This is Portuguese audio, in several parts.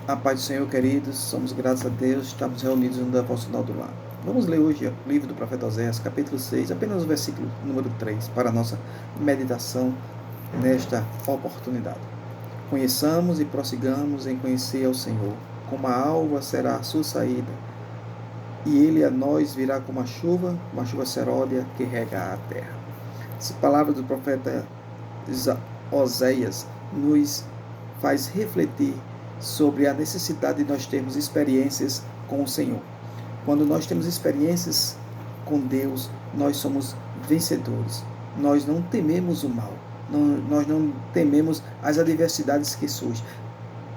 A paz do Senhor, queridos, somos graças a Deus, estamos reunidos no devocional do lar. Vamos ler hoje o livro do profeta Oséias, capítulo 6, apenas o versículo número 3, para a nossa meditação nesta oportunidade. Conheçamos e prossigamos em conhecer ao Senhor, como a alva será a sua saída, e ele a nós virá como a chuva seródia que rega a terra. Essa palavra do profeta Oséias nos faz refletir sobre a necessidade de nós termos experiências com o Senhor. Quando nós temos experiências com Deus, nós somos vencedores. Nós não tememos o mal. Nós não tememos as adversidades que surgem.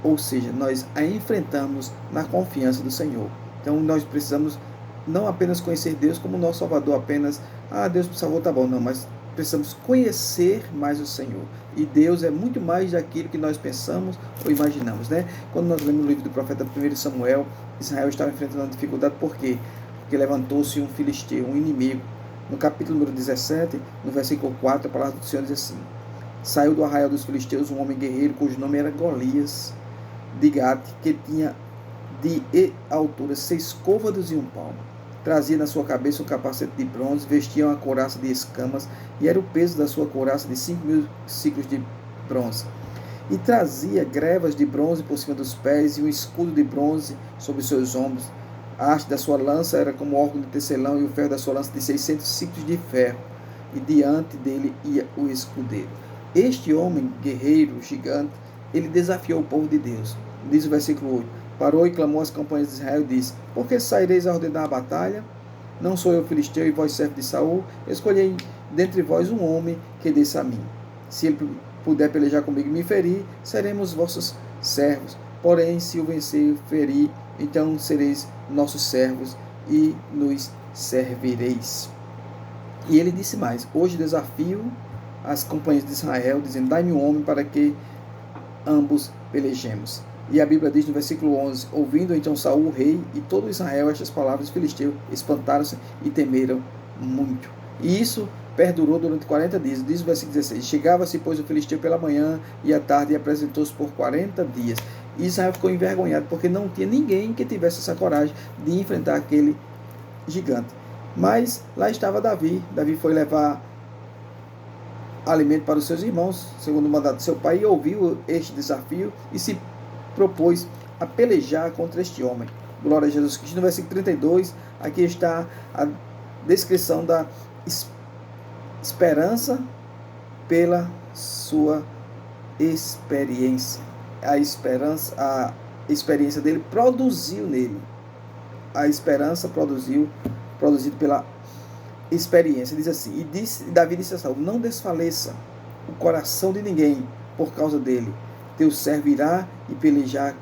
Ou seja, nós a enfrentamos na confiança do Senhor. Então nós precisamos não apenas conhecer Deus como nosso Salvador, apenas, Deus me salvou, tá bom, não, mas precisamos conhecer mais o Senhor. E Deus é muito mais daquilo que nós pensamos ou imaginamos, né? Quando nós lemos o livro do profeta 1 Samuel, Israel estava enfrentando uma dificuldade, por quê? Porque levantou-se um filisteu, um inimigo. No capítulo número 17, no versículo 4, a palavra do Senhor diz assim: saiu do arraial dos filisteus um homem guerreiro, cujo nome era Golias, de Gate, que tinha de altura 6 côvados e 1 palmo. Trazia na sua cabeça um capacete de bronze, vestia uma couraça de escamas, e era o peso da sua couraça de 5.000 ciclos de bronze. E trazia grevas de bronze por cima dos pés, e um escudo de bronze sobre os seus ombros. A haste da sua lança era como órgão de tecelão, e o ferro da sua lança de 600 ciclos de ferro. E diante dele ia o escudeiro. Este homem, guerreiro, gigante, ele desafiou o povo de Deus. Diz o versículo 8. Parou e clamou às campanhas de Israel e disse: por que saireis a ordenar a batalha? Não sou eu filisteu e vós servo de Saul? Escolhei dentre vós um homem que desça a mim. Se ele puder pelejar comigo e me ferir, seremos vossos servos. Porém, se o vencer e ferir, então sereis nossos servos e nos servireis. E ele disse mais: hoje desafio as companhias de Israel, dizendo: dai-me um homem para que ambos pelejemos. E a Bíblia diz no versículo 11: ouvindo então Saul, o rei, e todo Israel estas palavras, os filisteus espantaram-se e temeram muito. E isso perdurou durante 40 dias. Diz o versículo 16: chegava-se, pois, o filisteu pela manhã e à tarde, e apresentou-se por 40 dias. E Israel ficou envergonhado, porque não tinha ninguém que tivesse essa coragem de enfrentar aquele gigante. Mas lá estava Davi. Davi foi levar alimento para os seus irmãos, segundo o mandato de seu pai, e ouviu este desafio e se propôs a pelejar contra este homem. Glória a Jesus Cristo. No versículo 32, aqui está a descrição da esperança pela sua experiência. A experiência dele produziu nele. A esperança produzido pela experiência. Diz assim: e Davi disse a Saul: não desfaleça o coração de ninguém por causa dele. Teu servo irá e pelejará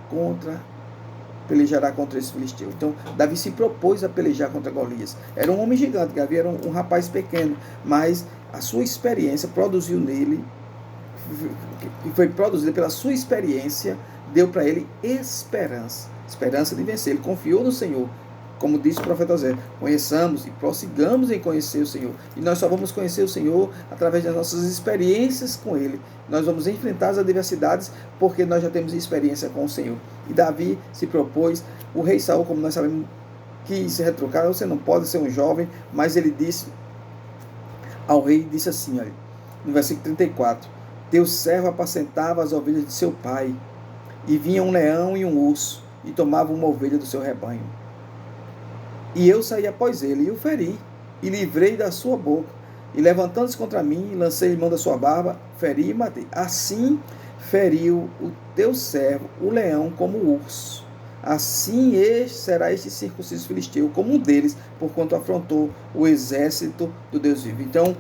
contra esse filisteu. Então, Davi se propôs a pelejar contra Golias. Era um homem gigante, Davi era um rapaz pequeno, mas a sua experiência produziu nele, e foi produzida pela sua experiência, deu para ele esperança de vencer. Ele confiou no Senhor. Como disse o profeta Oséias: conheçamos e prossigamos em conhecer o Senhor. E nós só vamos conhecer o Senhor através das nossas experiências com Ele. Nós vamos enfrentar as adversidades porque nós já temos experiência com o Senhor. E Davi se propôs. O rei Saul, como nós sabemos, quis se retrucar: você não pode ser um jovem. Mas ele disse ao rei, disse assim, olha, no versículo 34: teu servo apacentava as ovelhas de seu pai, e vinha um leão e um urso, e tomava uma ovelha do seu rebanho. E eu saí após ele, e o feri, e livrei da sua boca. E levantando-se contra mim, lancei mão da sua barba, feri e matei. Assim feriu o teu servo, o leão, como o urso. Assim será este circunciso filisteu, como um deles, porquanto afrontou o exército do Deus vivo. Então,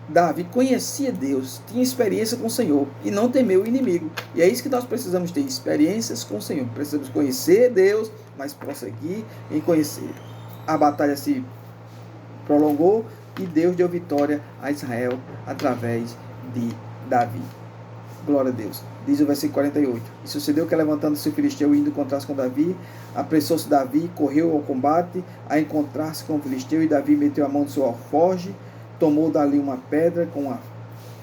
Davi conhecia Deus, tinha experiência com o Senhor e não temeu o inimigo. E é isso que nós precisamos ter, experiências com o Senhor. Precisamos conhecer Deus, mas prosseguir em conhecer. A batalha se prolongou e Deus deu vitória a Israel através de Davi. Glória a Deus. Diz o versículo 48. E sucedeu que, levantando-se o filisteu indo encontrar-se com Davi, apressou-se Davi, correu ao combate a encontrar-se com o filisteu, e Davi meteu a mão no seu alforje, tomou dali uma pedra, com a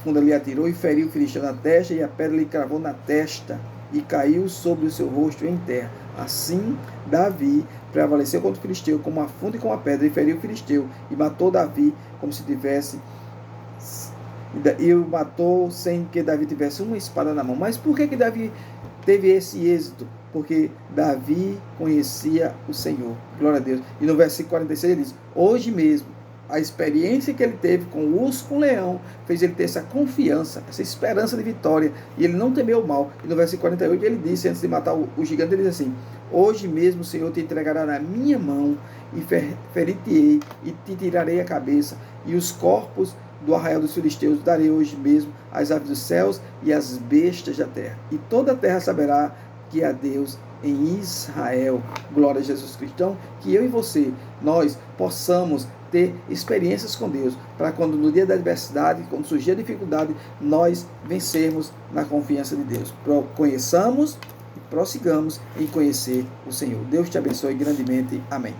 funda lhe atirou e feriu o filisteu na testa, e a pedra lhe cravou na testa, e caiu sobre o seu rosto em terra. Assim, Davi prevaleceu contra o filisteu com uma funda e com uma pedra, e feriu o filisteu, e matou Davi como se tivesse... E o matou sem que Davi tivesse uma espada na mão. Mas por que Davi teve esse êxito? Porque Davi conhecia o Senhor. Glória a Deus. E no versículo 46 ele diz: hoje mesmo, a experiência que ele teve com o urso, com o leão, fez ele ter essa confiança, essa esperança de vitória, e ele não temeu o mal. E no versículo 48 ele disse, antes de matar o gigante, ele diz assim: hoje mesmo o Senhor te entregará na minha mão, e ferir-te-ei, e te tirarei a cabeça, e os corpos do arraial dos filisteus darei hoje mesmo às aves dos céus e às bestas da terra. E toda a terra saberá que há Deus em Israel. Glória a Jesus Cristo. Então, que eu e você, nós possamos ter experiências com Deus, para quando no dia da adversidade, quando surgir a dificuldade, nós vencermos na confiança de Deus. Conheçamos e prossigamos em conhecer o Senhor. Deus te abençoe grandemente. Amém.